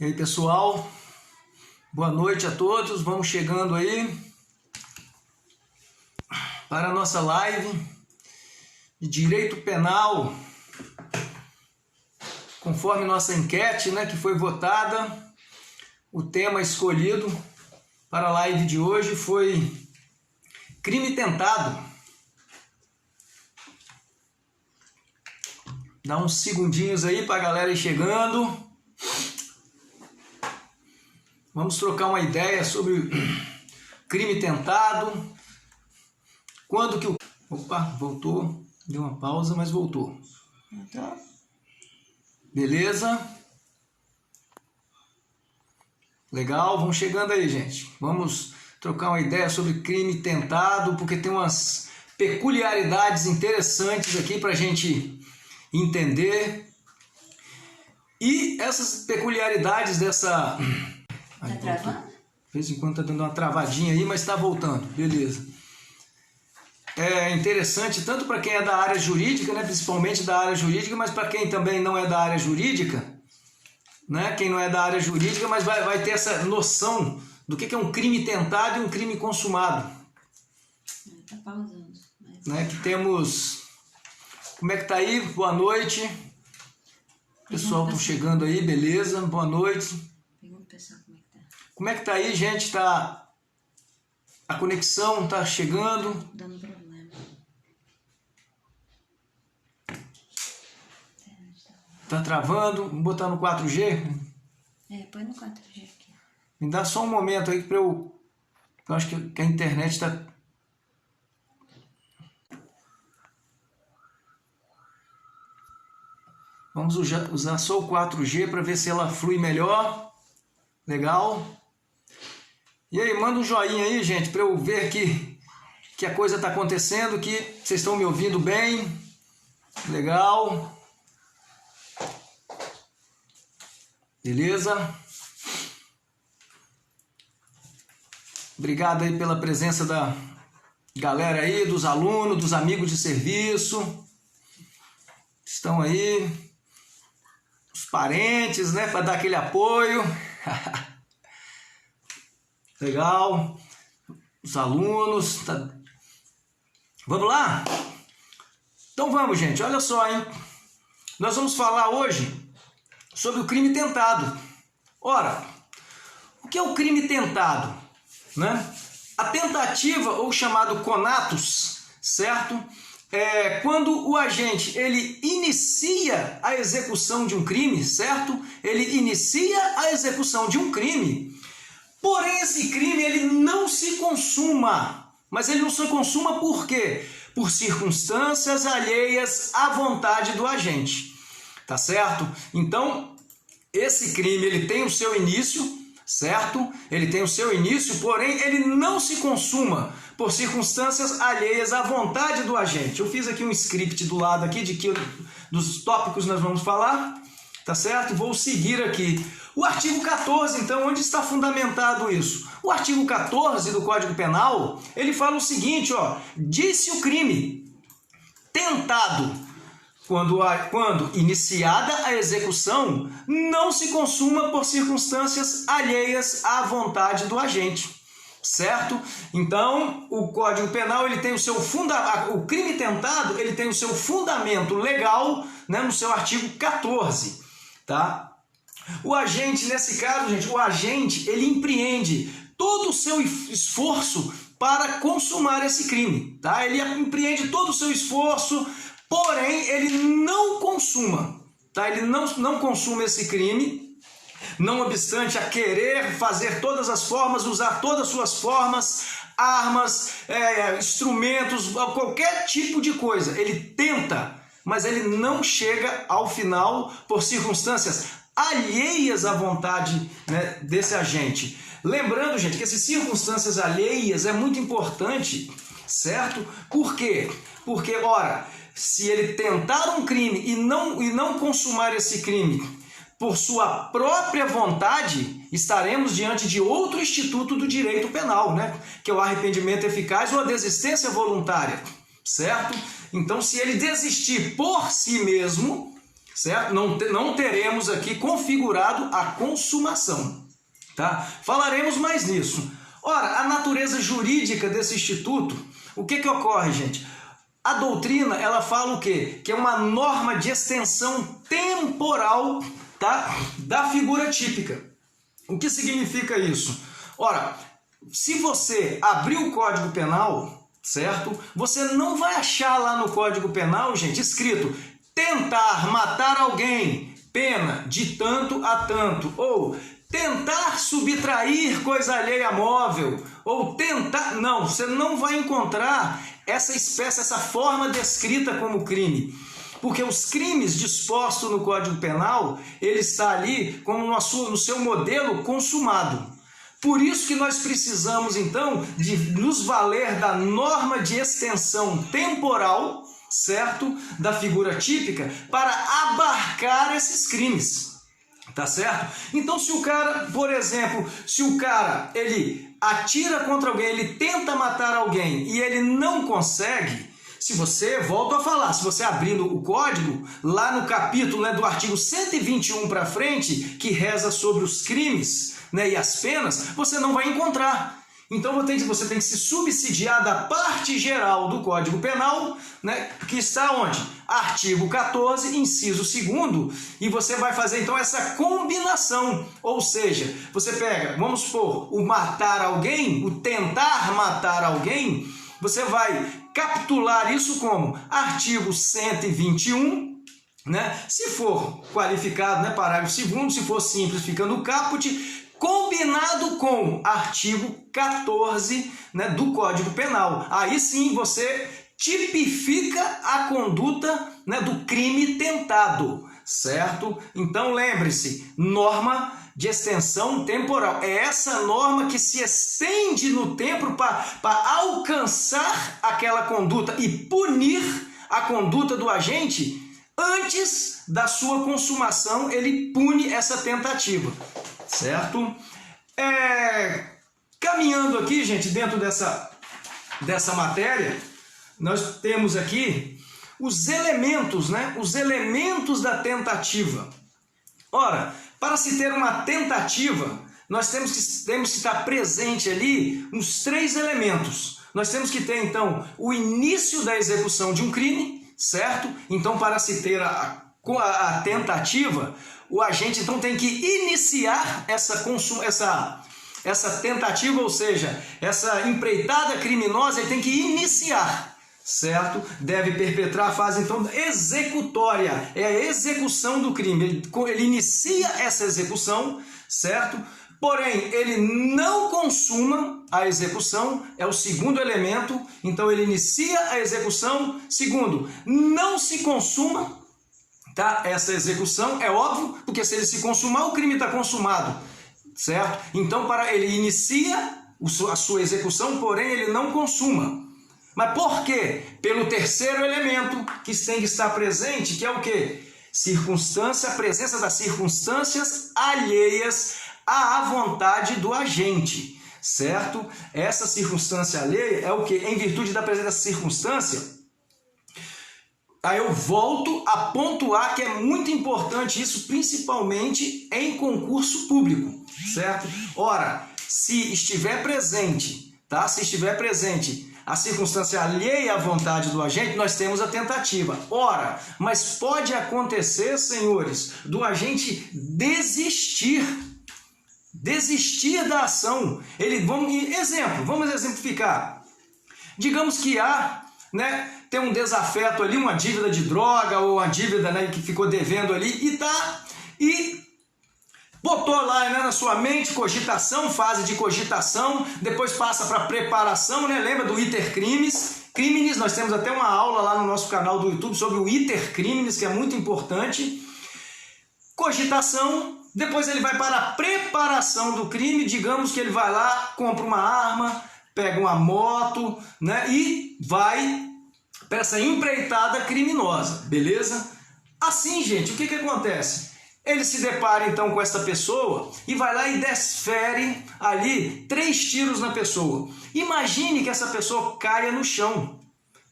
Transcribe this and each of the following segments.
E aí, pessoal, boa noite a todos. Vamos chegando aí para a nossa live de direito penal. Conforme nossa enquete, que foi votada, o tema escolhido para a live de hoje foi crime tentado. Dá uns segundinhos aí para a galera ir chegando. Vamos trocar uma ideia sobre crime tentado. Quando que o... Opa, voltou. Deu uma pausa, mas voltou. Beleza? Legal, vamos chegando aí, gente. Vamos trocar uma ideia sobre crime tentado, porque tem umas peculiaridades interessantes aqui para a gente entender. E essas peculiaridades dessa... Tá travando? De vez em quando tá dando uma travadinha aí, mas está voltando. Beleza. É interessante tanto para quem é da área jurídica, principalmente da área jurídica, mas para quem também não é da área jurídica, quem não é da área jurídica, mas vai ter essa noção do que é um crime tentado e um crime consumado. Tá pausando. Mas... Que temos... Como é que tá aí? Boa noite. Pessoal, estão chegando aí, beleza? Boa noite. Pergunta pro pessoal como é que tá. Como é que tá aí, gente? Tá... A conexão tá chegando? Dando problema. Tá travando? Vamos botar no 4G? Põe no 4G aqui. Me dá só um momento aí para eu acho que a internet tá... Vamos usar só o 4G para ver se ela flui melhor. Legal. E aí, manda um joinha aí, gente, para eu ver que a coisa está acontecendo, que vocês estão me ouvindo bem. Legal. Beleza? Obrigado aí pela presença da galera aí, dos alunos, dos amigos de serviço. Estão aí. Os parentes, para dar aquele apoio. Legal. Os alunos. Tá... Vamos lá? Então vamos, gente. Olha só, hein? Nós vamos falar hoje sobre o crime tentado. Ora, o que é o crime tentado? A tentativa, ou chamado conatus, certo? É quando o agente ele inicia a execução de um crime, certo? Ele inicia a execução de um crime, porém esse crime ele não se consuma. Mas ele não se consuma por quê? Por circunstâncias alheias à vontade do agente. Tá certo? Então, esse crime ele tem o seu início, certo? Ele tem o seu início, porém ele não se consuma por circunstâncias alheias à vontade do agente. Eu fiz aqui um script do lado aqui dos tópicos que nós vamos falar, tá certo? Vou seguir aqui. O artigo 14, então, onde está fundamentado isso? O artigo 14 do Código Penal, ele fala o seguinte, disse o crime tentado, quando iniciada a execução, não se consuma por circunstâncias alheias à vontade do agente, certo? Então, o Código Penal ele tem o seu o crime tentado ele tem o seu fundamento legal, no seu artigo 14, tá? O agente, nesse caso, gente, o agente ele empreende todo o seu esforço para consumar esse crime, tá? Ele empreende todo o seu esforço, porém, ele não consuma, tá? Ele não consuma esse crime, não obstante a querer fazer todas as formas, usar todas as suas formas, armas, instrumentos, qualquer tipo de coisa. Ele tenta, mas ele não chega ao final por circunstâncias alheias à vontade desse agente. Lembrando, gente, que essas circunstâncias alheias é muito importante, certo? Por quê? Porque, ora... Se ele tentar um crime e não consumar esse crime por sua própria vontade, estaremos diante de outro instituto do direito penal, que é o arrependimento eficaz ou a desistência voluntária, certo? Então, se ele desistir por si mesmo, certo? Não teremos aqui configurado a consumação, tá? Falaremos mais nisso. Ora, a natureza jurídica desse instituto, o que ocorre, gente? A doutrina, ela fala o quê? Que é uma norma de extensão temporal, tá? Da figura típica. O que significa isso? Ora, se você abrir o Código Penal, certo? Você não vai achar lá no Código Penal, gente, escrito tentar matar alguém, pena de tanto a tanto, ou tentar subtrair coisa alheia móvel, ou tentar... Não, você não vai encontrar essa espécie, essa forma descrita como crime. Porque os crimes dispostos no Código Penal, ele está ali como no seu modelo consumado. Por isso que nós precisamos, então, de nos valer da norma de extensão temporal, certo? Da figura típica, para abarcar esses crimes. Tá certo? Então, se o cara, por exemplo, se o cara, ele atira contra alguém, ele tenta matar alguém e ele não consegue, se você, volto a falar, se você abrir o código, lá no capítulo, né, do artigo 121 para frente, que reza sobre os crimes, né, e as penas, você não vai encontrar. Então você tem que se subsidiar da parte geral do Código Penal, né, que está onde? Artigo 14, inciso 2º, e você vai fazer então essa combinação, ou seja, você pega, vamos supor, o matar alguém, o tentar matar alguém, você vai capitular isso como artigo 121, né? Se for qualificado, né, parágrafo 2º, se for simples, fica no caput, combinado com artigo 14, né, do Código Penal. Aí sim você tipifica a conduta, né, do crime tentado, certo? Então lembre-se, norma de extensão temporal. É essa norma que se estende no tempo para alcançar aquela conduta e punir a conduta do agente antes da sua consumação. Ele pune essa tentativa, certo? Caminhando aqui, gente, dentro dessa matéria, nós temos aqui os elementos, né? Os elementos da tentativa. Ora, para se ter uma tentativa, nós temos que estar presente ali uns 3 elementos. Nós temos que ter, então, o início da execução de um crime, certo? Então, para se ter a tentativa, o agente, então, tem que iniciar essa tentativa, ou seja, essa empreitada criminosa, ele tem que iniciar, certo? Deve perpetrar a fase, então, executória, é a execução do crime. Ele inicia essa execução, certo? Porém, ele não consuma a execução, é o segundo elemento. Então, ele inicia a execução. Segundo, não se consuma, tá? Essa execução, é óbvio, porque se ele se consumar, o crime está consumado, certo? Então, ele inicia a sua execução, porém, ele não consuma. Mas por quê? Pelo terceiro elemento que tem que estar presente, que é o quê? Circunstância, a presença das circunstâncias alheias à vontade do agente, certo? Essa circunstância alheia é o quê? Em virtude da presença dessa circunstância, aí eu volto a pontuar que é muito importante isso, principalmente em concurso público, certo? Ora, se estiver presente, tá? Se estiver presente a circunstância alheia à vontade do agente, nós temos a tentativa. Ora, mas pode acontecer, senhores, do agente desistir da ação. Vamos exemplificar. Digamos que tem um desafeto ali, uma dívida de droga ou uma dívida, né, que ficou devendo ali e botou lá, né, na sua mente cogitação, fase de cogitação, depois passa para preparação, né? Lembra do iter criminis? Nós temos até uma aula lá no nosso canal do YouTube sobre o iter criminis, que é muito importante. Cogitação, depois ele vai para a preparação do crime. Digamos que ele vai lá, compra uma arma, pega uma moto, né, e vai para essa empreitada criminosa, beleza? Assim, gente, o que acontece? Ele se depara então com essa pessoa e vai lá e desfere ali 3 tiros na pessoa. Imagine que essa pessoa caia no chão.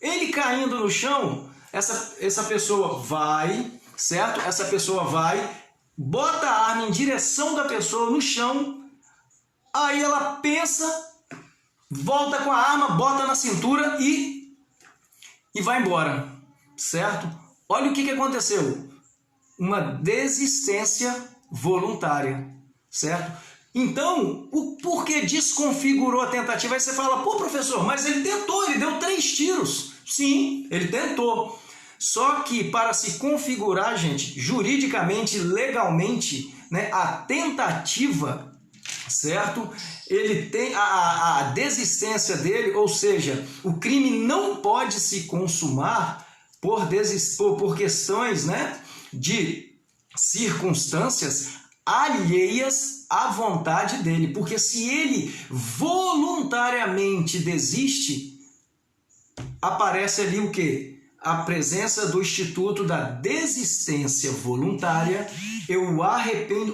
Ele caindo no chão, essa pessoa vai, certo? Essa pessoa vai, bota a arma em direção da pessoa no chão, aí ela pensa, volta com a arma, bota na cintura e vai embora, certo? Olha o que aconteceu. Uma desistência voluntária, certo? Então, o porquê desconfigurou a tentativa? Aí você fala, pô, professor, mas ele tentou, ele deu 3 tiros. Sim, ele tentou. Só que para se configurar, gente, juridicamente, legalmente, né, a tentativa, certo? Ele tem a desistência dele, ou seja, o crime não pode se consumar por questões, né, de circunstâncias alheias à vontade dele. Porque se ele voluntariamente desiste, aparece ali o quê? A presença do instituto da desistência voluntária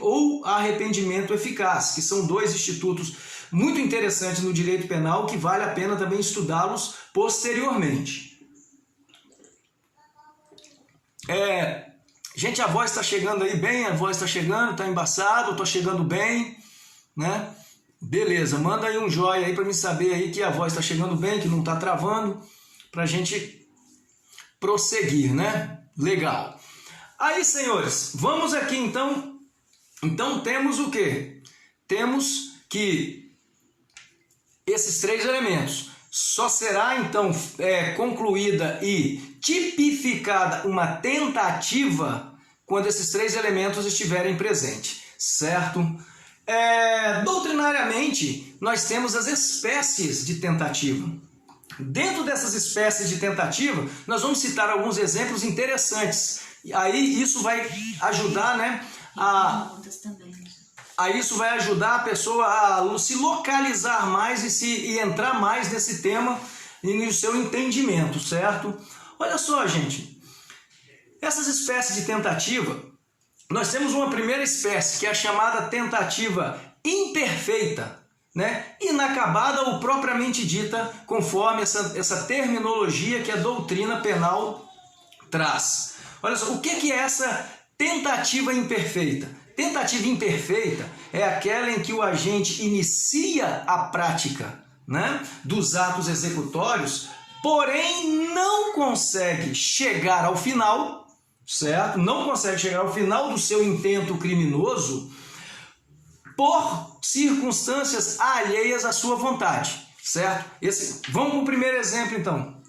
ou arrependimento eficaz, que são 2 institutos muito interessantes no direito penal que vale a pena também estudá-los posteriormente. Gente, a voz está chegando aí bem, a voz está chegando, está embaçado, estou chegando bem, né? Beleza, manda aí um joinha aí para me saber aí que a voz está chegando bem, que não está travando, para a gente prosseguir, né? Legal. Aí, senhores, vamos aqui então. Então temos o quê? Temos que esses 3 elementos. Só será então concluída e tipificada uma tentativa quando esses 3 elementos estiverem presentes, certo? Doutrinariamente, nós temos as espécies de tentativa. Dentro dessas espécies de tentativa, nós vamos citar alguns exemplos interessantes. Aí isso vai ajudar, né, isso vai ajudar a pessoa a se localizar mais e entrar mais nesse tema e no seu entendimento, certo? Olha só, gente, essas espécies de tentativa, nós temos uma primeira espécie, que é a chamada tentativa imperfeita, né? Inacabada ou propriamente dita, conforme essa terminologia que a doutrina penal traz. Olha só, o que é essa tentativa imperfeita? Tentativa imperfeita é aquela em que o agente inicia a prática, né, dos atos executórios, porém não consegue chegar ao final, certo? Não consegue chegar ao final do seu intento criminoso por circunstâncias alheias à sua vontade, certo? Vamos para o primeiro exemplo, então.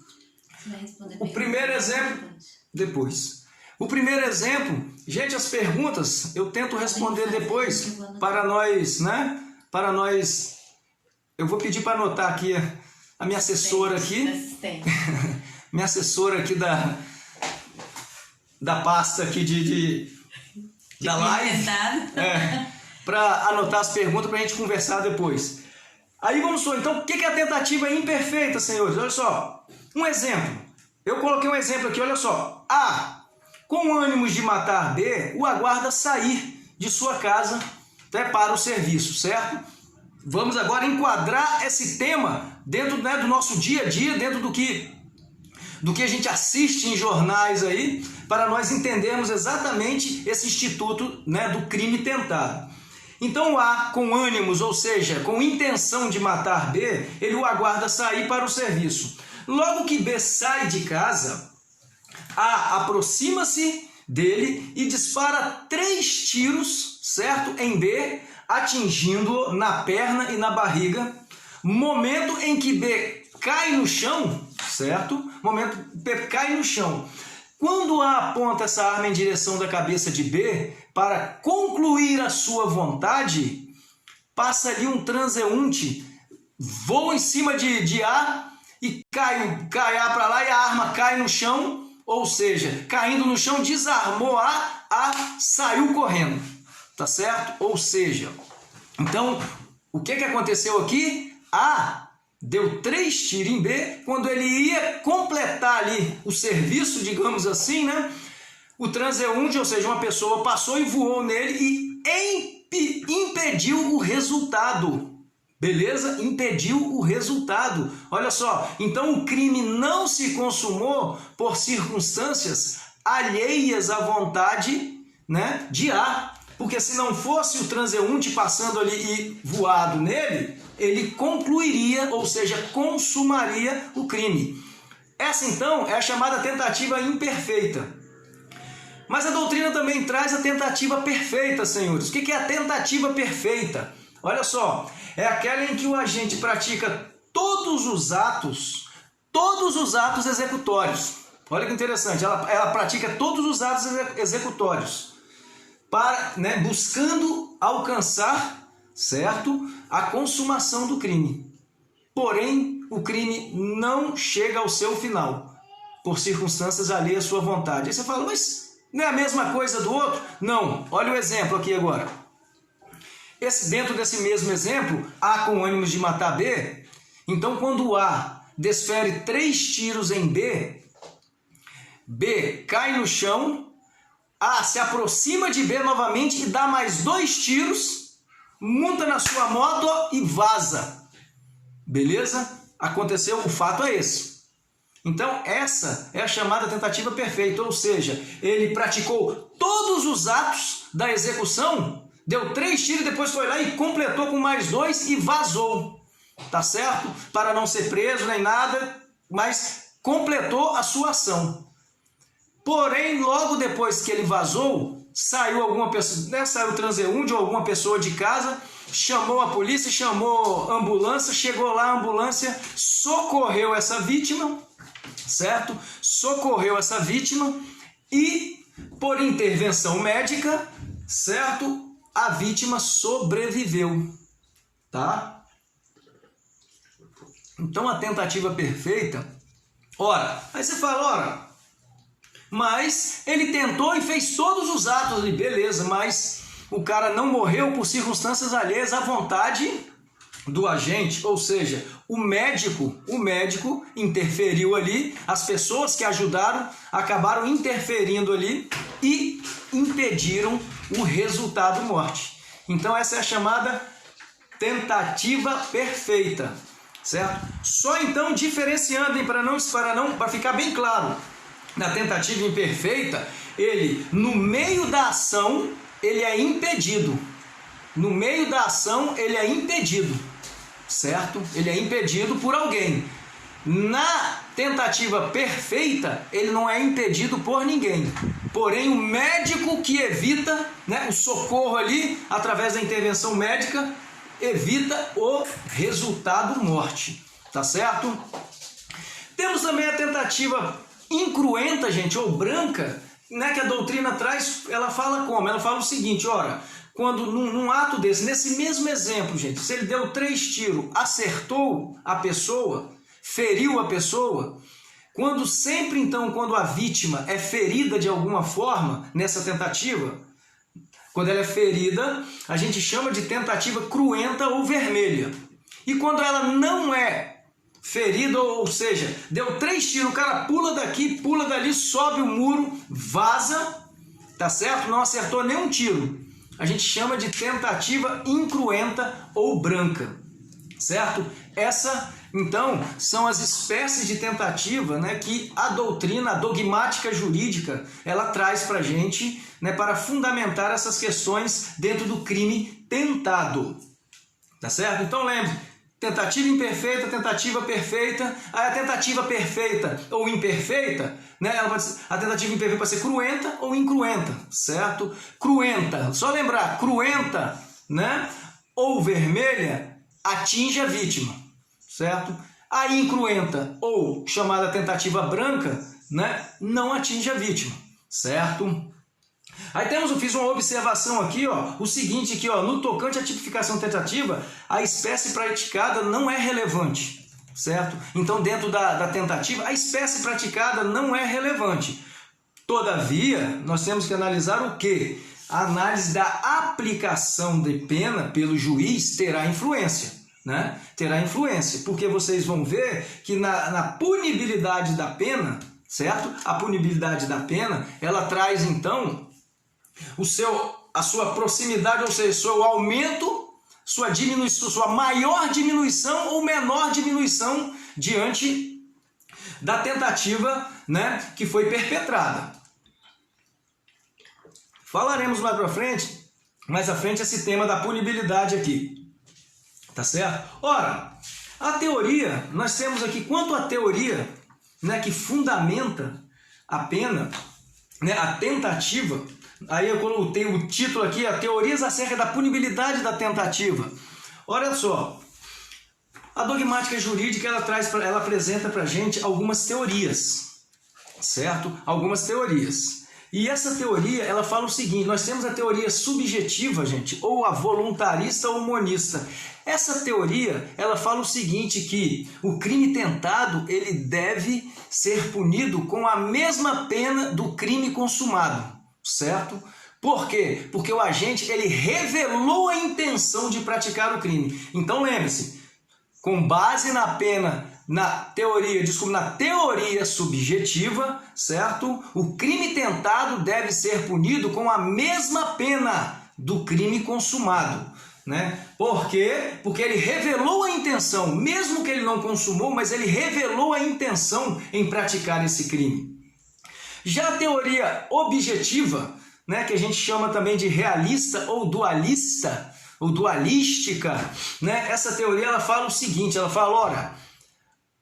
O primeiro exemplo, depois. O primeiro exemplo, gente, as perguntas eu tento responder depois para nós, né? Para nós, eu vou pedir para anotar aqui a minha assessora aqui, minha assessora aqui da pasta aqui da live, para anotar as perguntas para a gente conversar depois. Aí vamos só, então, o que é a tentativa imperfeita, senhores? Olha só, um exemplo. Eu coloquei um exemplo aqui, olha só. A, com ânimos de matar B, o aguarda sair de sua casa até para o serviço, certo? Vamos agora enquadrar esse tema dentro, né, do nosso dia a dia, dentro do que a gente assiste em jornais aí, para nós entendermos exatamente esse instituto, né, do crime tentado. Então A, com ânimos, ou seja, com intenção de matar B, ele o aguarda sair para o serviço. Logo que B sai de casa, A aproxima-se dele e dispara 3 tiros, certo, em B, atingindo-o na perna e na barriga. Momento em que B cai no chão, certo? Momento que B cai no chão. Quando A aponta essa arma em direção da cabeça de B para concluir a sua vontade, passa ali um transeunte, voa em cima de A e cai A para lá e a arma cai no chão. Ou seja, caindo no chão, desarmou A saiu correndo, tá certo? Ou seja, então, o que aconteceu aqui? A deu 3 tiros em B, quando ele ia completar ali o serviço, digamos assim, né? O transeunte, ou seja, uma pessoa passou e voou nele e impediu o resultado. Beleza? Impediu o resultado. Olha só, então o crime não se consumou por circunstâncias alheias à vontade, né, de A. Porque se não fosse o transeunte passando ali e voado nele, ele concluiria, ou seja, consumaria o crime. Essa então é a chamada tentativa imperfeita. Mas a doutrina também traz a tentativa perfeita, senhores. O que é a tentativa perfeita? Olha só, é aquela em que o agente pratica todos os atos executórios. Olha que interessante, ela pratica todos os atos executórios, para, né, buscando alcançar, certo, a consumação do crime. Porém, o crime não chega ao seu final, por circunstâncias alheias à sua vontade. Aí você fala, mas não é a mesma coisa do outro? Não, olha o exemplo aqui agora. Dentro desse mesmo exemplo, A com ânimos de matar B, então quando A desfere 3 tiros em B, B cai no chão, A se aproxima de B novamente e dá mais 2 tiros, monta na sua moto e vaza. Beleza? Aconteceu, o fato é esse. Então essa é a chamada tentativa perfeita, ou seja, ele praticou todos os atos da execução, deu 3 tiros, depois foi lá e completou com mais 2 e vazou. Tá certo? Para não ser preso nem nada, mas completou a sua ação. Porém, logo depois que ele vazou, saiu alguma pessoa, né, saiu o transeunte ou alguma pessoa de casa, chamou a polícia, chamou a ambulância, chegou lá a ambulância, socorreu essa vítima, certo? Socorreu essa vítima e, por intervenção médica, certo? A vítima sobreviveu, tá? Então a tentativa perfeita, ora, aí você fala, ora, mas ele tentou e fez todos os atos ali, beleza, mas o cara não morreu por circunstâncias alheias à vontade do agente, ou seja, o médico interferiu ali, as pessoas que ajudaram acabaram interferindo ali e impediram o resultado morte. Então essa é a chamada tentativa perfeita. Certo? Só então diferenciando, para ficar bem claro, na tentativa imperfeita, ele no meio da ação, ele é impedido. No meio da ação, ele é impedido. Certo? Ele é impedido por alguém. Na tentativa perfeita, ele não é impedido por ninguém. Porém, o médico que evita, né, o socorro ali, através da intervenção médica, evita o resultado morte, tá certo? Temos também a tentativa incruenta, gente, ou branca, né, que a doutrina traz, ela fala como? Ela fala o seguinte, ora, quando num ato desse, nesse mesmo exemplo, gente, se ele deu 3 tiros, acertou a pessoa, feriu a pessoa, quando a vítima é ferida de alguma forma nessa tentativa, quando ela é ferida, a gente chama de tentativa cruenta ou vermelha. E quando ela não é ferida, ou seja, deu 3 tiros, o cara pula daqui, pula dali, sobe o muro, vaza, tá certo? Não acertou nenhum tiro. A gente chama de tentativa incruenta ou branca, certo? Essa, então, são as espécies de tentativa, né, que a doutrina, a dogmática jurídica, ela traz para a gente, né, para fundamentar essas questões dentro do crime tentado. Tá certo? Então lembre, tentativa imperfeita, tentativa perfeita. A tentativa perfeita ou imperfeita, né, a tentativa imperfeita pode ser cruenta ou incruenta, certo? Cruenta, só lembrar, cruenta, né, ou vermelha, atinge a vítima, certo? A incruenta ou chamada tentativa branca, né, não atinge a vítima, certo? Aí eu fiz uma observação aqui, ó, o seguinte aqui, ó, no tocante à tipificação tentativa, a espécie praticada não é relevante, certo? Então, dentro da tentativa, a espécie praticada não é relevante. Todavia, nós temos que analisar o quê? A análise da aplicação de pena pelo juiz terá influência, né? Terá influência, porque vocês vão ver que na punibilidade da pena, certo? A punibilidade da pena, ela traz, então, a sua proximidade, ou seja, seu aumento, sua diminuição, sua maior diminuição ou menor diminuição diante da tentativa, né, que foi perpetrada. Falaremos mais à frente esse tema da punibilidade aqui. Tá certo? Ora, a teoria, nós temos aqui, quanto à teoria, né, que fundamenta a pena, né, a tentativa, aí eu coloquei o título aqui, a teorias acerca da punibilidade da tentativa. Olha só, a dogmática jurídica, ela apresenta para a gente algumas teorias, certo? Algumas teorias. E essa teoria, ela fala o seguinte, nós temos a teoria subjetiva, gente, ou a voluntarista ou monista. Essa teoria, ela fala o seguinte, que o crime tentado, ele deve ser punido com a mesma pena do crime consumado, certo? Por quê? Porque o agente, ele revelou a intenção de praticar o crime. Então lembre-se, com base na pena, na teoria subjetiva, certo? O crime tentado deve ser punido com a mesma pena do crime consumado, né? Por quê? Porque ele revelou a intenção, mesmo que ele não consumou, mas ele revelou a intenção em praticar esse crime. Já a teoria objetiva, né, que a gente chama também de realista ou dualista, ou dualística, né? Essa teoria, ela fala o seguinte, ela fala, ora,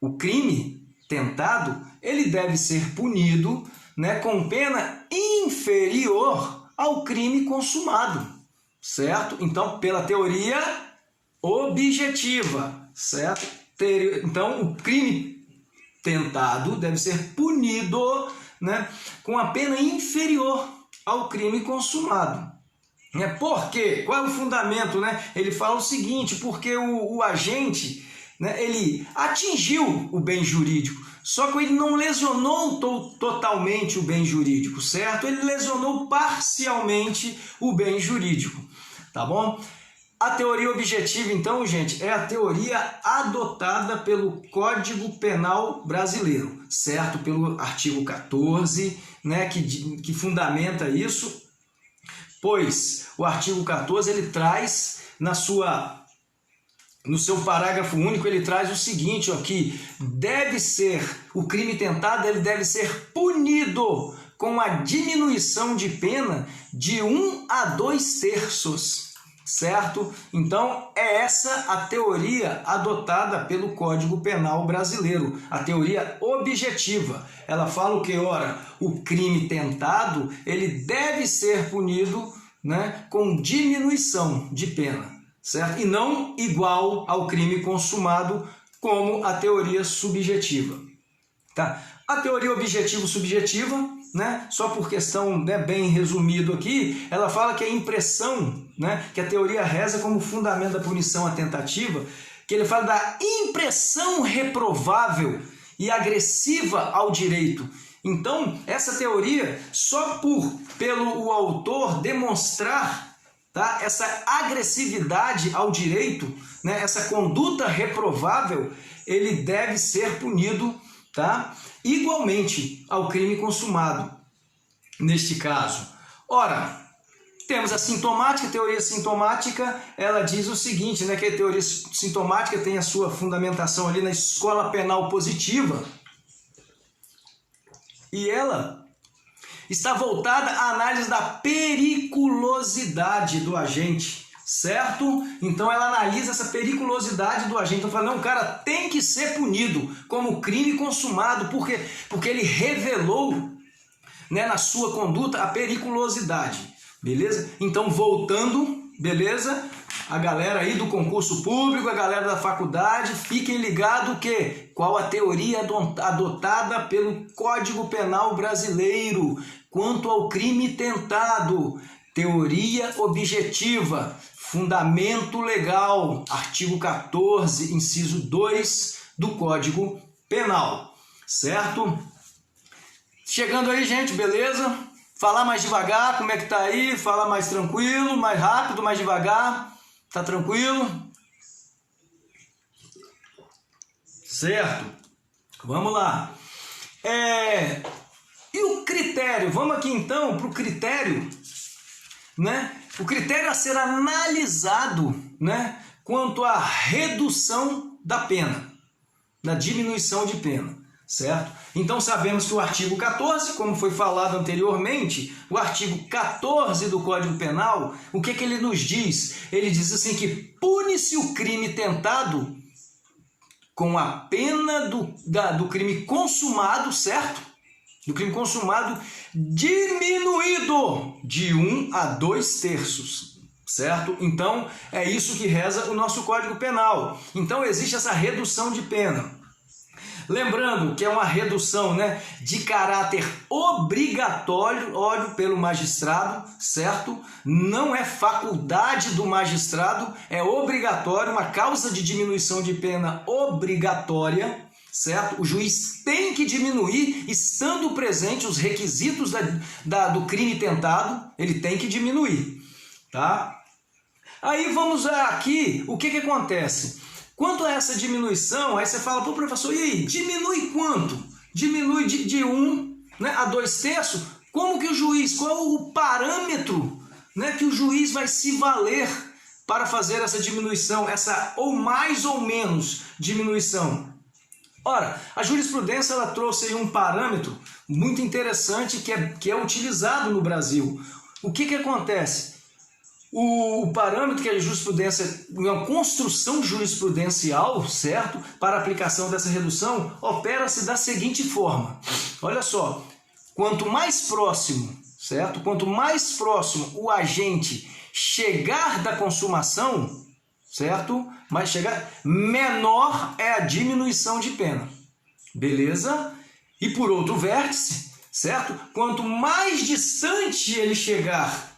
o crime tentado, ele deve ser punido, né, com pena inferior ao crime consumado, certo? Então, pela teoria objetiva, certo? Então, o crime tentado deve ser punido, né, com a pena inferior ao crime consumado. Por quê? Qual é o fundamento? Né? Ele fala o seguinte, porque o agente, né, ele atingiu o bem jurídico, só que ele não lesionou totalmente o bem jurídico, certo? Ele lesionou parcialmente o bem jurídico, tá bom? A teoria objetiva, então, gente, é a teoria adotada pelo Código Penal Brasileiro, certo? Pelo artigo 14, né, que fundamenta isso. Pois o artigo 14, ele traz no seu parágrafo único, ele traz o seguinte, ó, que o crime tentado, ele deve ser punido com a diminuição de pena de 1 a 2/3, certo? Então, é essa a teoria adotada pelo Código Penal Brasileiro, a teoria objetiva. Ela fala o que? Ora, o crime tentado, ele deve ser punido, né, com diminuição de pena, certo? E não igual ao crime consumado, como a teoria subjetiva. Tá? A teoria objetivo-subjetiva, né, só por questão, né, bem resumido aqui, ela fala que a impressão, né, que a teoria reza como fundamento da punição à tentativa, que ele fala da impressão reprovável e agressiva ao direito. Então, essa teoria, só pelo autor demonstrar, tá, essa agressividade ao direito, né, essa conduta reprovável, ele deve ser punido, tá, igualmente ao crime consumado, neste caso. Ora, temos a sintomática, a teoria sintomática, ela diz o seguinte, né, que a teoria sintomática tem a sua fundamentação ali na escola penal positiva, e ela está voltada à análise da periculosidade do agente, certo? Então ela analisa essa periculosidade do agente. Então fala, não, o cara tem que ser punido como crime consumado, porque ele revelou, né, na sua conduta a periculosidade, beleza? Então voltando, beleza? A galera aí do concurso público, a galera da faculdade, fiquem ligados que qual a teoria adotada pelo Código Penal Brasileiro quanto ao crime tentado. Teoria objetiva, fundamento legal, artigo 14, inciso 2 do Código Penal, certo? Chegando aí, gente, beleza? Falar mais devagar, como é que tá aí? Falar mais tranquilo, mais rápido, mais devagar. Tá tranquilo? Certo? Vamos lá. E o critério? Vamos aqui então para o critério, né? O critério a ser analisado, né, quanto à redução da pena, da diminuição de pena, certo? Então sabemos que o artigo 14, como foi falado anteriormente, o artigo 14 do Código Penal, o que ele nos diz? Ele diz assim que pune-se o crime tentado com a pena do crime consumado, certo? Do crime consumado diminuído de 1 a 2/3, certo? Então é isso que reza o nosso Código Penal. Então existe essa redução de pena. Lembrando que é uma redução, né, de caráter obrigatório pelo magistrado, certo? Não é faculdade do magistrado, é obrigatório, uma causa de diminuição de pena obrigatória, certo? O juiz tem que diminuir, estando presente os requisitos do crime tentado, ele tem que diminuir, tá? Aí vamos aqui, o que acontece? Quanto a essa diminuição, aí você fala, pô, professor, e aí, diminui quanto? Diminui de 1, né, a 2/3? Como que o juiz, qual o parâmetro, né, que o juiz vai se valer para fazer essa diminuição, essa ou mais ou menos diminuição? Ora, a jurisprudência ela trouxe aí um parâmetro muito interessante que é utilizado no Brasil. O que acontece? O parâmetro que a jurisprudência, uma construção jurisprudencial, certo? Para a aplicação dessa redução, opera-se da seguinte forma. Olha só, quanto mais próximo, certo? Quanto mais próximo o agente chegar da consumação, certo? Menor é a diminuição de pena. Beleza? E por outro vértice, certo? Quanto mais distante ele chegar,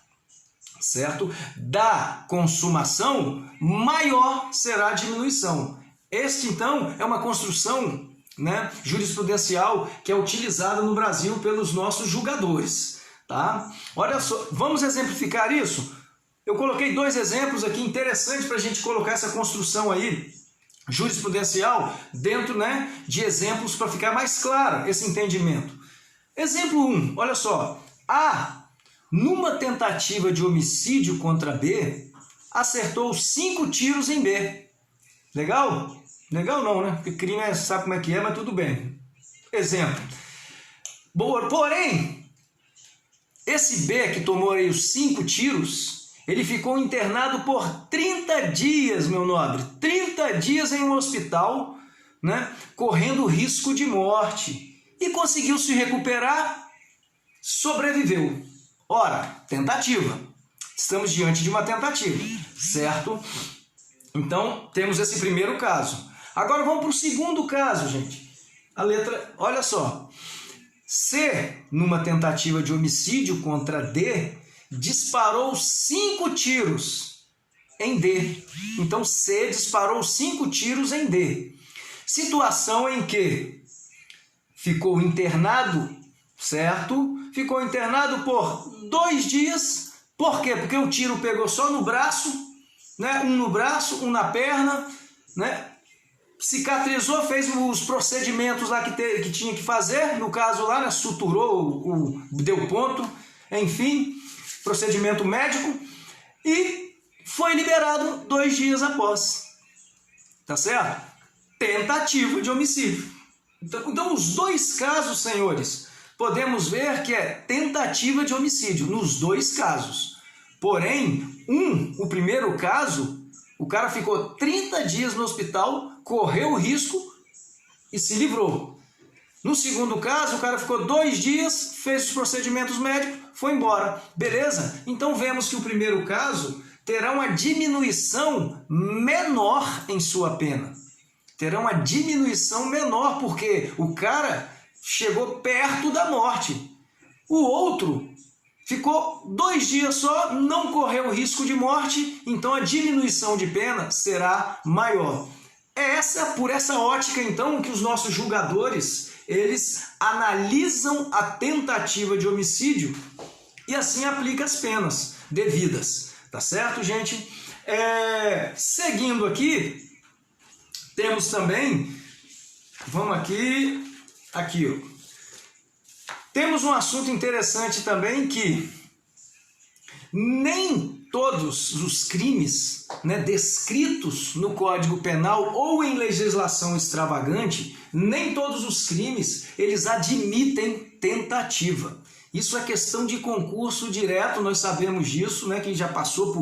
certo, da consumação, maior será a diminuição. Este, então, é uma construção, né, jurisprudencial que é utilizada no Brasil pelos nossos julgadores. Tá? Olha só, vamos exemplificar isso? Eu coloquei 2 exemplos aqui interessantes para a gente colocar essa construção aí jurisprudencial dentro, né, de exemplos para ficar mais claro esse entendimento. Exemplo 1, olha só. A, numa tentativa de homicídio contra B, acertou 5 tiros em B. Legal? Legal não, né? Porque crime sabe como é que é, mas tudo bem. Exemplo. Porém, esse B que tomou aí os 5 tiros, ele ficou internado por 30 dias, meu nobre. 30 dias em um hospital, né? Correndo risco de morte. E conseguiu se recuperar, sobreviveu. Ora, tentativa. Estamos diante de uma tentativa, certo? Então, temos esse primeiro caso. Agora vamos para o segundo caso, gente. A letra, olha só. C, numa tentativa de homicídio contra D, disparou 5 tiros em D. Então, C disparou 5 tiros em D. Situação em que ficou internado, certo? Ficou internado por 2 dias. Por quê? Porque o tiro pegou só no braço, né? Um no braço, um na perna, né? Cicatrizou, fez os procedimentos lá que tinha que fazer. No caso lá, né? Suturou, deu ponto, enfim, procedimento médico. E foi liberado 2 dias após. Tá certo? Tentativa de homicídio. Então, os 2 casos, senhores, podemos ver que é tentativa de homicídio, nos 2 casos. Porém, o primeiro caso, o cara ficou 30 dias no hospital, correu o risco e se livrou. No segundo caso, o cara ficou 2 dias, fez os procedimentos médicos, foi embora. Beleza? Então vemos que o primeiro caso terá uma diminuição menor em sua pena. Terá uma diminuição menor, porque o cara chegou perto da morte. O outro ficou 2 dias só, não correu risco de morte, então a diminuição de pena será maior. É por essa ótica, então, que os nossos julgadores, eles analisam a tentativa de homicídio e assim aplicam as penas devidas. Tá certo, gente? Seguindo aqui, temos também, vamos aqui, ó. Temos um assunto interessante também que nem todos os crimes, né, descritos no Código Penal ou em legislação extravagante, nem todos os crimes eles admitem tentativa. Isso é questão de concurso direto, nós sabemos disso, né? Quem já passou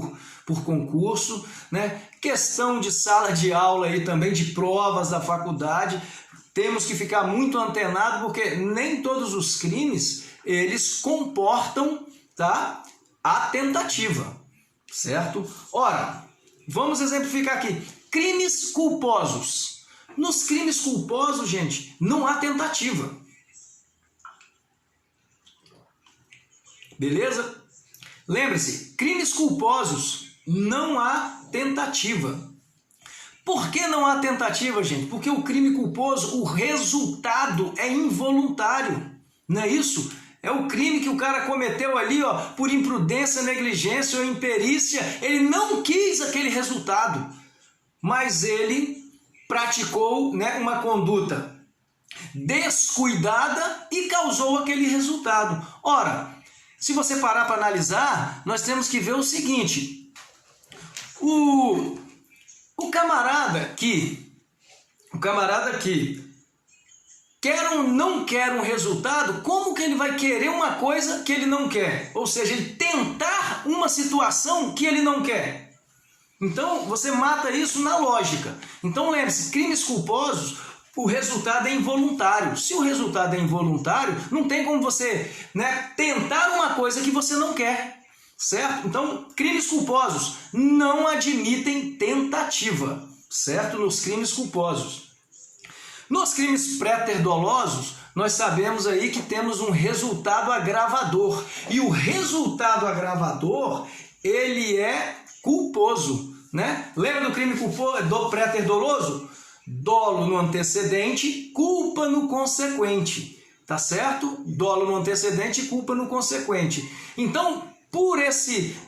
por concurso, né? Questão de sala de aula aí também, de provas da faculdade. Temos que ficar muito antenado, porque nem todos os crimes eles comportam, tá, a tentativa, certo? Ora, vamos exemplificar aqui. Crimes culposos. Nos crimes culposos, gente, não há tentativa. Beleza? Lembre-se, crimes culposos não há tentativa. Por que não há tentativa, gente? Porque o crime culposo, o resultado é involuntário. Não é isso? É o crime que o cara cometeu ali, ó, por imprudência, negligência ou imperícia. Ele não quis aquele resultado, mas ele praticou, né, uma conduta descuidada e causou aquele resultado. Ora, se você parar para analisar, nós temos que ver o seguinte: o camarada que quer ou não quer um resultado, como que ele vai querer uma coisa que ele não quer? Ou seja, ele tentar uma situação que ele não quer. Então, você mata isso na lógica. Então, lembre-se, crimes culposos, o resultado é involuntário. Se o resultado é involuntário, não tem como você, né, tentar uma coisa que você não quer, certo? Então, crimes culposos não admitem tentativa, certo? Nos crimes culposos. Nos crimes pré-dolosos, nós sabemos aí que temos um resultado agravador. E o resultado agravador, ele é culposo, né? Lembra do crime culposo do pré-doloso? Dolo no antecedente, culpa no consequente, tá certo? Dolo no antecedente e culpa no consequente. Então,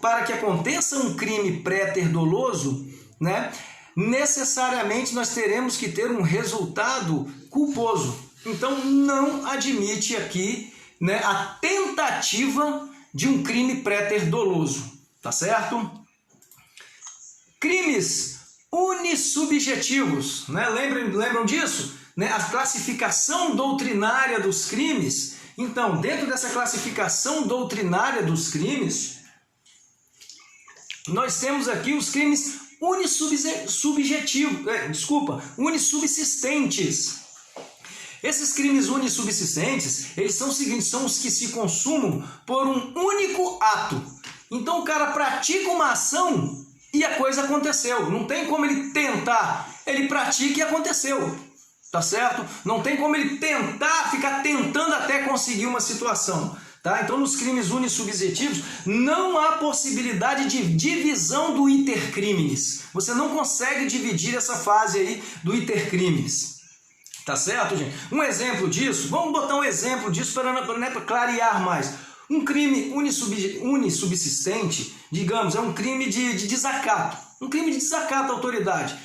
para que aconteça um crime pré-doloso, né, necessariamente nós teremos que ter um resultado culposo. Então, não admite aqui, né, a tentativa de um crime pré-doloso, tá certo? Crimes unissubjetivos, né? Lembram disso? Né? A classificação doutrinária dos crimes. Então, dentro dessa classificação doutrinária dos crimes, nós temos aqui os crimes unissubsistentes. Esses crimes unissubsistentes, eles são os seguintes, são os que se consumam por um único ato. Então, o cara pratica uma ação e a coisa aconteceu. Não tem como ele tentar, ele pratica e aconteceu. Tá certo? Não tem como ele ficar tentando até conseguir uma situação. Tá? Então, nos crimes unissubjetivos, não há possibilidade de divisão do iter criminis. Você não consegue dividir essa fase aí do iter criminis. Tá certo, gente? Um exemplo disso, vamos botar um exemplo disso para clarear mais. Um crime unissubsistente, digamos, é um crime de desacato. Um crime de desacato à autoridade.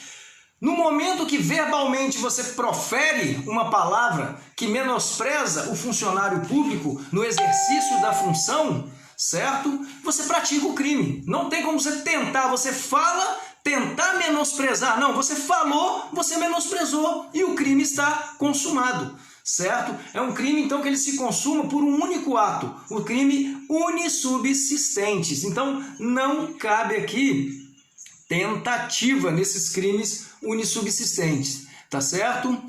No momento que verbalmente você profere uma palavra que menospreza o funcionário público no exercício da função, certo? Você pratica o crime. Não tem como você tentar, você fala, tentar menosprezar. Não, você falou, você menosprezou e o crime está consumado. Certo? É um crime, então, que ele se consuma por um único ato. O crime unissubsistentes. Então, não cabe aqui tentativa nesses crimes unissubsistentes. Tá certo?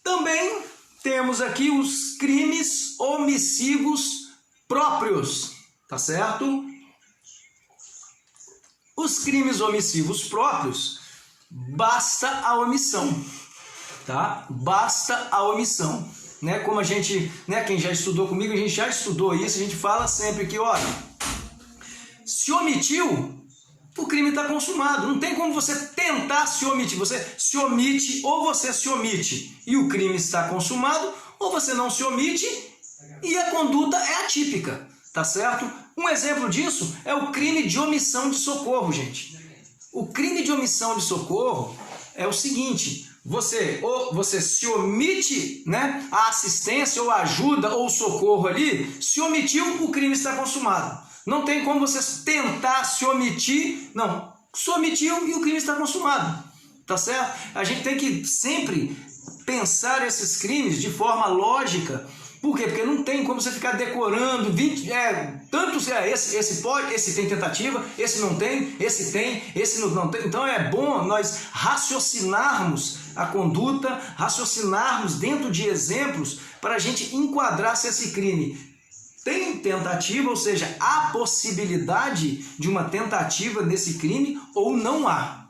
Também temos aqui os crimes omissivos próprios. Tá certo? Os crimes omissivos próprios, basta a omissão. Tá? Basta a omissão, né? Como a gente, né, quem já estudou comigo, a gente já estudou isso, a gente fala sempre que, olha, se omitiu, o crime está consumado. Não tem como você tentar se omitir. Você se omite, ou você se omite e o crime está consumado, ou você não se omite e a conduta é atípica, tá certo? Um exemplo disso é o crime de omissão de socorro, gente. O crime de omissão de socorro é o seguinte: você se omite, né, a assistência ou a ajuda ou o socorro ali, se omitiu, o crime está consumado. Não tem como você tentar se omitir, não. Se omitiu e o crime está consumado. tá certo? A gente tem que sempre pensar esses crimes de forma lógica. Por quê? Porque não tem como você ficar decorando 20, esse pode, esse tem tentativa, esse não tem, esse não tem. Então é bom nós raciocinarmos a conduta, raciocinarmos dentro de exemplos para a gente enquadrar se esse crime tem tentativa, ou seja, há possibilidade de uma tentativa desse crime ou não há,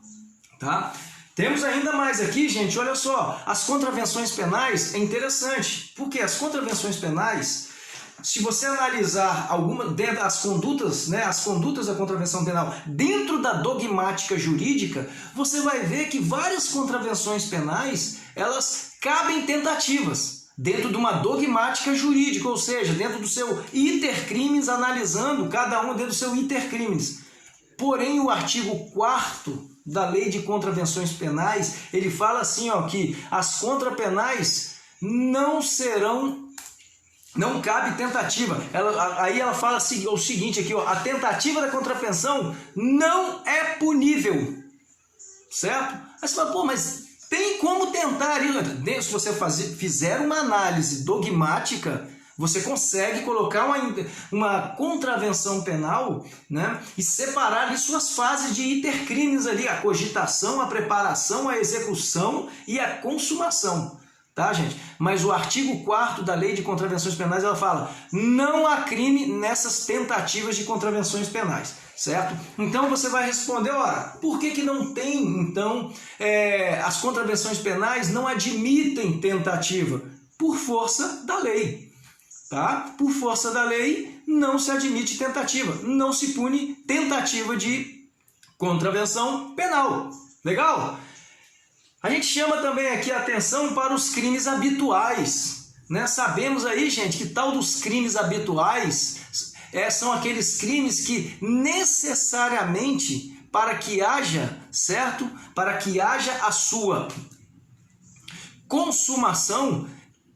tá? Temos ainda mais aqui, gente, olha só, as contravenções penais é interessante, porque as contravenções penais, se você analisar as condutas da contravenção penal dentro da dogmática jurídica, você vai ver que várias contravenções penais, elas cabem tentativas dentro de uma dogmática jurídica, ou seja, dentro do seu iter crimes, analisando cada um dentro do seu iter crimes. Porém, o artigo 4º da Lei de Contravenções Penais, ele fala assim, ó, que as contrapenais não cabe tentativa. Aí ela fala o seguinte aqui, ó, a tentativa da contravenção não é punível, certo? Aí você fala, pô, mas tem como tentar isso. Se você fizer uma análise dogmática, você consegue colocar uma contravenção penal, né, e separar ali suas fases de itercrimes ali, a cogitação, a preparação, a execução e a consumação. Tá, gente? Mas o artigo 4º da Lei de Contravenções Penais, ela fala, não há crime nessas tentativas de contravenções penais, certo? Então você vai responder, ora, por que não tem, então, as contravenções penais não admitem tentativa? Por força da lei, tá? Por força da lei não se admite tentativa, não se pune tentativa de contravenção penal. Legal? A gente chama também aqui a atenção para os crimes habituais, né? Sabemos aí, gente, que tal dos crimes habituais são aqueles crimes que necessariamente, para que haja, certo? Para que haja a sua consumação,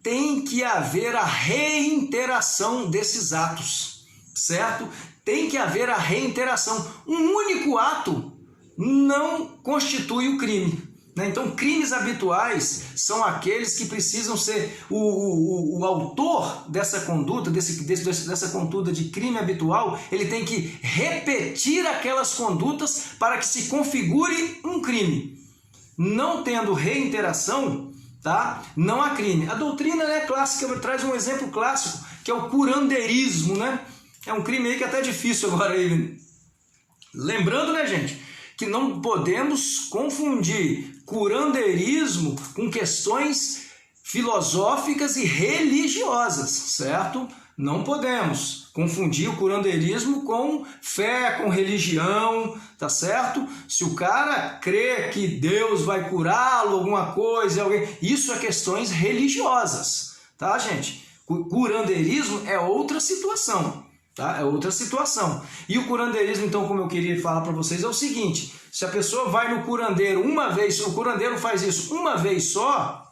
tem que haver a reiteração desses atos, certo? Tem que haver a reiteração. Um único ato não constitui o crime. Então, crimes habituais são aqueles que precisam ser o autor dessa conduta, dessa conduta de crime habitual, ele tem que repetir aquelas condutas para que se configure um crime. Não tendo reiteração, tá? Não há crime. A doutrina, né, clássica traz um exemplo clássico, que é o curandeirismo, né? É um crime aí que é até difícil agora aí. Lembrando, né, gente, que não podemos confundir curandeirismo com questões filosóficas e religiosas, certo? Não podemos confundir o curandeirismo com fé, com religião, tá certo? Se o cara crê que Deus vai curá-lo, alguma coisa, isso é questões religiosas, tá, gente? Curandeirismo é outra situação. Tá? É outra situação. E o curandeirismo, então, como eu queria falar para vocês, é o seguinte: se a pessoa vai no curandeiro uma vez, o curandeiro faz isso uma vez só,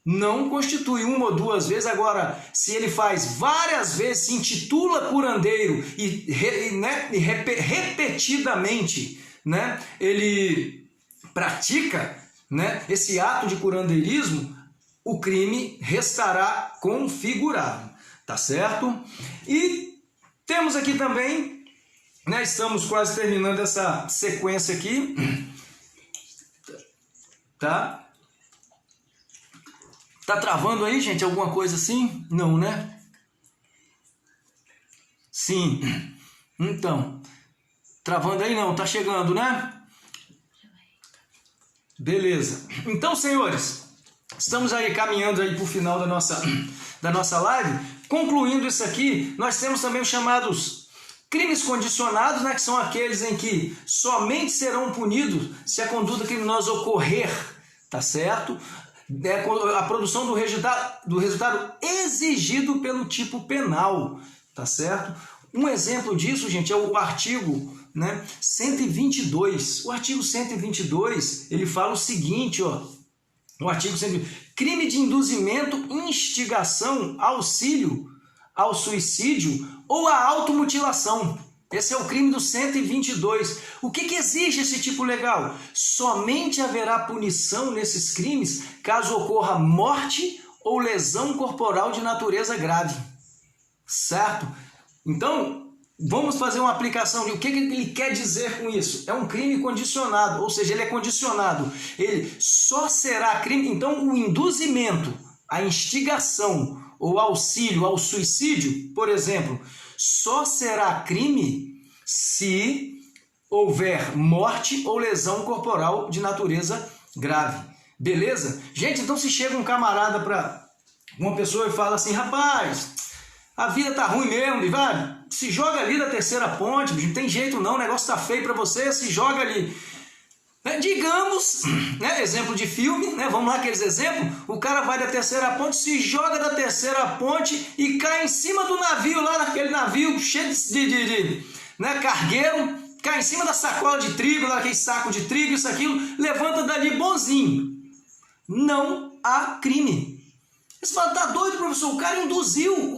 não constitui uma ou duas vezes. Agora, se ele faz várias vezes, se intitula curandeiro e repetidamente, né, ele pratica, né, esse ato de curandeirismo, o crime restará configurado. Tá certo? E temos aqui também, né, estamos quase terminando essa sequência aqui, tá? Tá travando aí, gente, alguma coisa assim? Não, né? Sim. Então, travando aí não, tá chegando, né? Beleza. Então, senhores, estamos aí caminhando aí para o final da nossa live. Concluindo isso aqui, nós temos também os chamados crimes condicionados, né, que são aqueles em que somente serão punidos se a conduta criminosa ocorrer, tá certo? A produção do resultado exigido pelo tipo penal, tá certo? Um exemplo disso, gente, é o artigo, né, 122. O artigo 122, ele fala o seguinte, ó. No artigo 122, crime de induzimento, instigação, auxílio ao suicídio ou à automutilação. Esse é o crime do 122. O que exige esse tipo legal? Somente haverá punição nesses crimes caso ocorra morte ou lesão corporal de natureza grave. Certo? Então, vamos fazer uma aplicação de o que ele quer dizer com isso. É um crime condicionado, ou seja, ele é condicionado. Ele só será crime. Então, o induzimento, a instigação ou auxílio ao suicídio, por exemplo, só será crime se houver morte ou lesão corporal de natureza grave. Beleza? Gente, então se chega um camarada para uma pessoa e fala assim, rapaz, a vida tá ruim mesmo, Divaldo, se joga ali da terceira ponte, não tem jeito não, o negócio tá feio para você, se joga ali. Digamos, né, exemplo de filme, né, vamos lá aqueles exemplos, o cara vai da terceira ponte, se joga da terceira ponte e cai em cima do navio, lá naquele navio cheio de né, cargueiro, cai em cima da sacola de trigo, daquele saco de trigo, isso, aquilo, levanta dali bonzinho. Não há crime. Você fala, tá doido, professor? O cara induziu.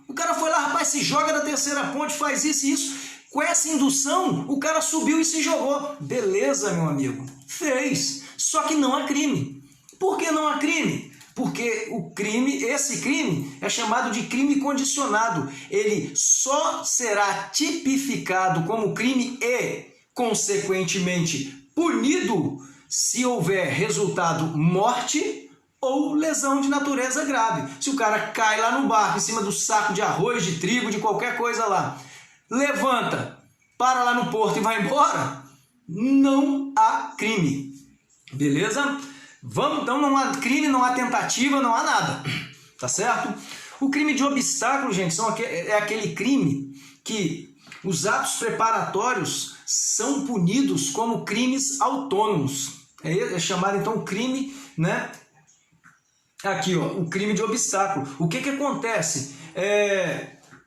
O cara foi lá, rapaz, se joga da terceira ponte, faz isso e isso. Com essa indução, o cara subiu e se jogou. Beleza, meu amigo. Fez. Só que não há crime. Por que não há crime? Porque esse crime é chamado de crime condicionado. Ele só será tipificado como crime e, consequentemente, punido se houver resultado morte ou lesão de natureza grave. Se o cara cai lá no barco, em cima do saco de arroz, de trigo, de qualquer coisa lá, levanta, para lá no porto e vai embora, não há crime. Beleza? Então não há crime, não há tentativa, não há nada. Tá certo? O crime de obstáculo, gente, é aquele crime que os atos preparatórios são punidos como crimes autônomos. É chamado então crime, né? Aqui, ó, o crime de obstáculo. O que acontece?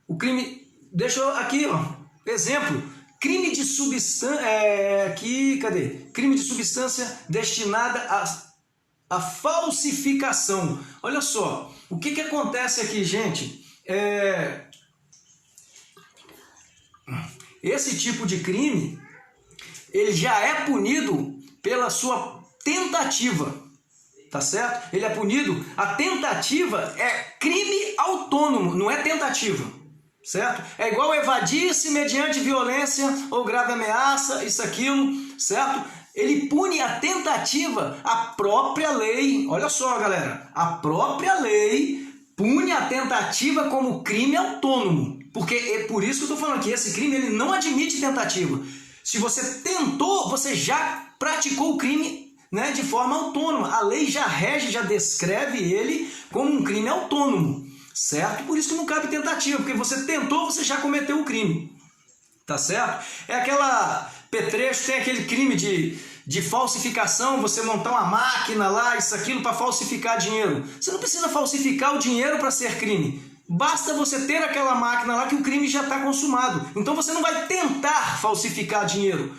O crime... Deixa eu... Aqui, ó. Exemplo. Crime de substância... Cadê? Crime de substância destinada à falsificação. Olha só. O que acontece aqui, gente? Esse tipo de crime, ele já é punido pela sua tentativa. Tá certo? Ele é punido. A tentativa é crime autônomo, não é tentativa. Certo? É igual evadir-se mediante violência ou grave ameaça, isso, aquilo, certo? Ele pune a tentativa, a própria lei. Olha só, galera. A própria lei pune a tentativa como crime autônomo. Porque é por isso que eu estou falando aqui. Esse crime ele não admite tentativa. Se você tentou, você já praticou o crime, né, de forma autônoma. A lei já rege, já descreve ele como um crime autônomo, certo? Por isso que não cabe tentativa, porque você tentou, você já cometeu o crime, tá certo? É aquela petrecho, tem aquele crime de falsificação, você montar uma máquina lá, isso, aquilo, para falsificar dinheiro. Você não precisa falsificar o dinheiro para ser crime. Basta você ter aquela máquina lá que o crime já está consumado. Então você não vai tentar falsificar dinheiro.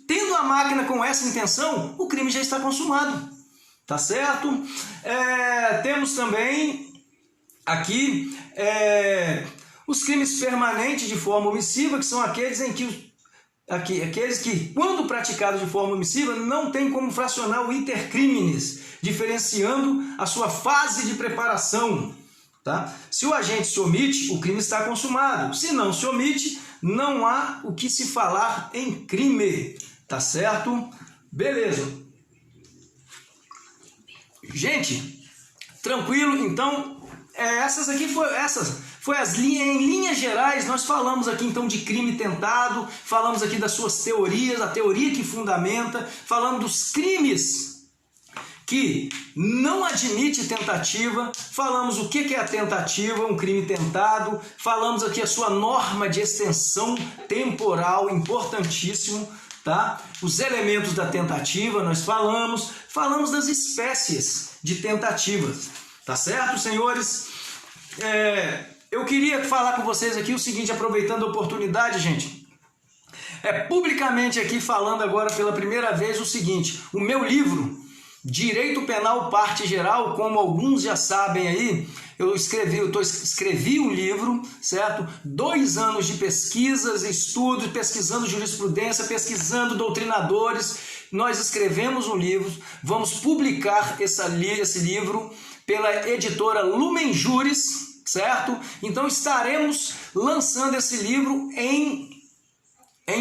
Tendo a máquina com essa intenção, o crime já está consumado. Tá certo? Temos também aqui os crimes permanentes de forma omissiva, que são aqueles em que aqueles que, quando praticados de forma omissiva, não tem como fracionar o iter criminis, diferenciando a sua fase de preparação. Tá? Se o agente se omite, o crime está consumado. Se não se omite, não há o que se falar em crime. Tá certo? Beleza. Gente, tranquilo? Então, essas foi as linhas, em linhas gerais, nós falamos aqui então de crime tentado, falamos aqui das suas teorias, a teoria que fundamenta, falamos dos crimes que não admite tentativa, falamos o que é a tentativa, um crime tentado, falamos aqui a sua norma de extensão temporal, importantíssimo, tá? Os elementos da tentativa nós falamos das espécies de tentativas, tá certo, senhores? Eu queria falar com vocês aqui o seguinte, aproveitando a oportunidade, gente, publicamente aqui falando agora pela primeira vez o seguinte, o meu livro Direito Penal Parte Geral, como alguns já sabem aí, eu escrevi um livro, certo? 2 anos de pesquisas, estudos, pesquisando jurisprudência, pesquisando doutrinadores. Nós escrevemos um livro, vamos publicar esse livro pela editora Lumen Juris, certo? Então estaremos lançando esse livro em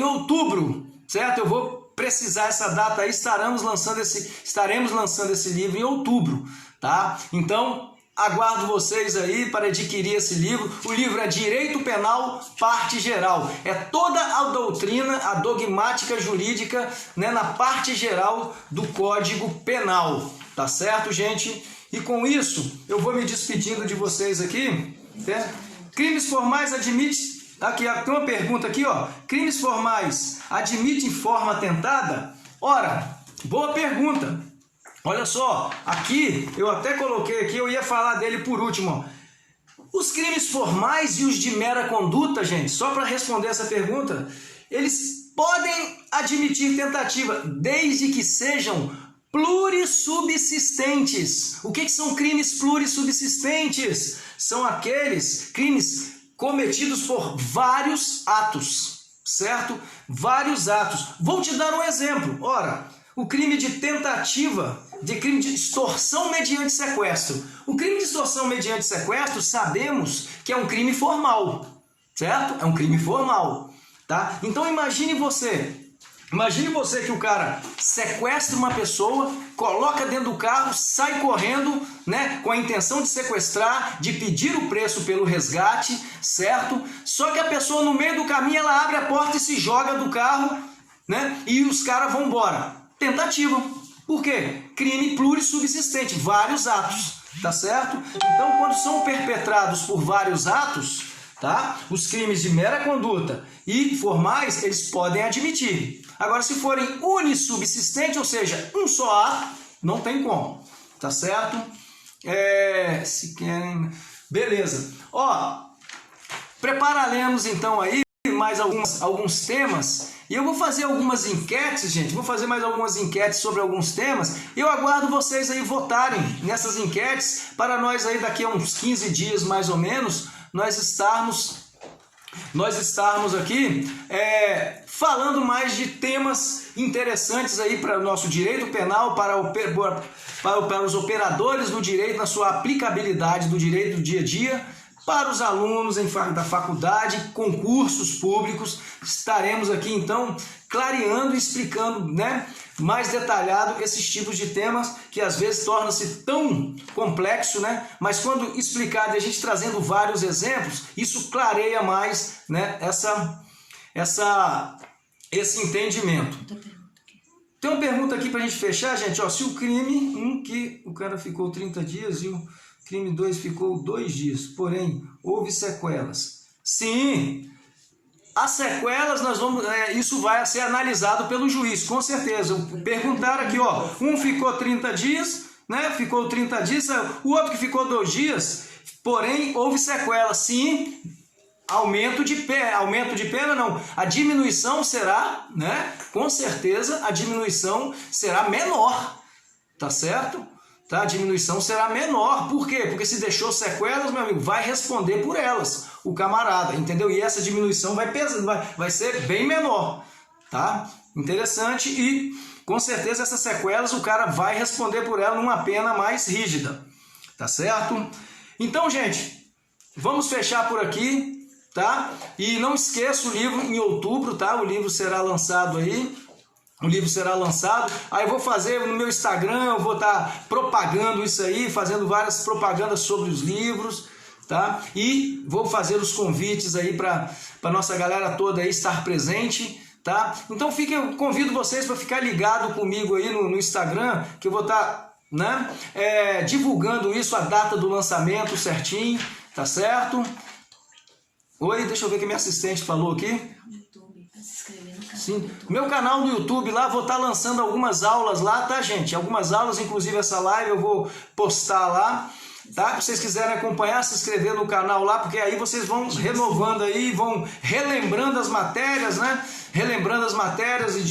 outubro, certo? Eu vou precisar essa data aí, estaremos lançando esse livro em outubro, tá? Então, aguardo vocês aí para adquirir esse livro. O livro é Direito Penal Parte Geral. É toda a doutrina, a dogmática jurídica, né, na parte geral do Código Penal, tá certo, gente? E com isso, eu vou me despedindo de vocês aqui, né? Crimes formais admite... Aqui, tem uma pergunta aqui, ó. Crimes formais admitem forma tentada? Ora, boa pergunta. Olha só, aqui, eu até coloquei aqui, eu ia falar dele por último, ó. Os crimes formais e os de mera conduta, gente, só para responder essa pergunta, eles podem admitir tentativa, desde que sejam plurissubsistentes. O que são crimes plurissubsistentes? São aqueles crimes cometidos por vários atos, certo? Vários atos. Vou te dar um exemplo. Ora, o crime de tentativa, crime de extorsão mediante sequestro. O crime de extorsão mediante sequestro, sabemos que é um crime formal, certo? É um crime formal, tá? Então imagine você que o cara sequestra uma pessoa, coloca dentro do carro, sai correndo, né, com a intenção de sequestrar, de pedir o preço pelo resgate, certo? Só que a pessoa no meio do caminho, ela abre a porta e se joga do carro, né, e os caras vão embora. Tentativa. Por quê? Crime plurissubsistente, vários atos, tá certo? Então, quando são perpetrados por vários atos, tá? Os crimes de mera conduta e formais, eles podem admitir. Agora, se forem unissubsistentes, ou seja, um só ato, não tem como, tá certo? Se querem... Beleza. Ó, prepararemos então aí mais alguns temas, e eu vou fazer algumas enquetes, gente, vou fazer mais algumas enquetes sobre alguns temas, e eu aguardo vocês aí votarem nessas enquetes, para nós aí daqui a uns 15 dias mais ou menos, nós estarmos aqui falando mais de temas interessantes aí para o nosso direito penal, para os operadores do direito na sua aplicabilidade do direito do dia a dia, para os alunos da faculdade, concursos públicos. Estaremos aqui então clareando e explicando, né, mais detalhado esses tipos de temas que às vezes torna-se tão complexo, né? Mas quando explicado e a gente trazendo vários exemplos, isso clareia mais, né, esse entendimento. Tem uma pergunta aqui para a gente fechar, gente. Ó, se o crime que o cara ficou 30 dias e o crime 2 ficou 2 dias, porém houve sequelas. Sim, as sequelas isso vai ser analisado pelo juiz, com certeza. Perguntaram aqui, ó, um ficou 30 dias, né? Ficou 30 dias, o outro que ficou 2 dias, porém houve sequelas. Sim, aumento de pena não. A diminuição será, né? Com certeza a diminuição será menor, tá certo? Tá? A diminuição será menor. Por quê? Porque se deixou sequelas, meu amigo, vai responder por elas, o camarada, entendeu? E essa diminuição vai ser bem menor, tá? Interessante, e com certeza essas sequelas o cara vai responder por ela numa pena mais rígida, tá certo? Então, gente, vamos fechar por aqui, tá? E não esqueça o livro em outubro, tá? O livro será lançado aí. Aí eu vou fazer no meu Instagram, eu vou estar propagando isso aí, fazendo várias propagandas sobre os livros, tá? E vou fazer os convites aí para nossa galera toda aí estar presente, tá? Então eu convido vocês para ficar ligado comigo aí no Instagram, que eu vou estar, né, divulgando isso, a data do lançamento certinho, tá certo? Oi, deixa eu ver o que minha assistente falou aqui. Sim, meu canal no YouTube lá, vou estar lançando algumas aulas lá, tá, gente? Algumas aulas, inclusive essa live eu vou postar lá, tá? Se vocês quiserem acompanhar, se inscrever no canal lá, porque aí vocês vão renovando aí, vão relembrando as matérias, né? Relembrando as matérias e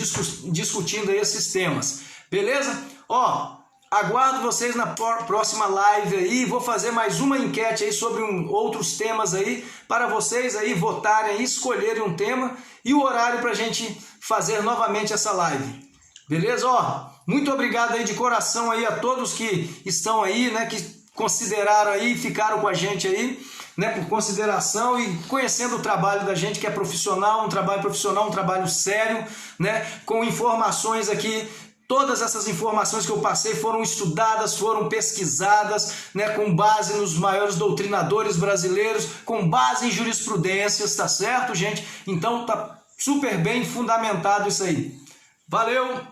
discutindo aí esses temas, beleza? Ó, Aguardo vocês na próxima live aí. Vou fazer mais uma enquete aí sobre outros temas aí, para vocês aí votarem, escolherem um tema e o horário para a gente fazer novamente essa live. Beleza? Ó, muito obrigado aí de coração aí a todos que estão aí, né, que consideraram aí, ficaram com a gente aí, né, por consideração e conhecendo o trabalho da gente, que é profissional, um trabalho profissional, um trabalho sério, né, com informações aqui. Todas essas informações que eu passei foram estudadas, foram pesquisadas, né, com base nos maiores doutrinadores brasileiros, com base em jurisprudências, tá certo, gente? Então tá super bem fundamentado isso aí. Valeu,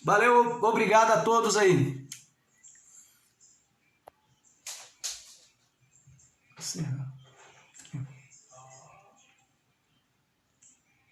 valeu, obrigado a todos aí.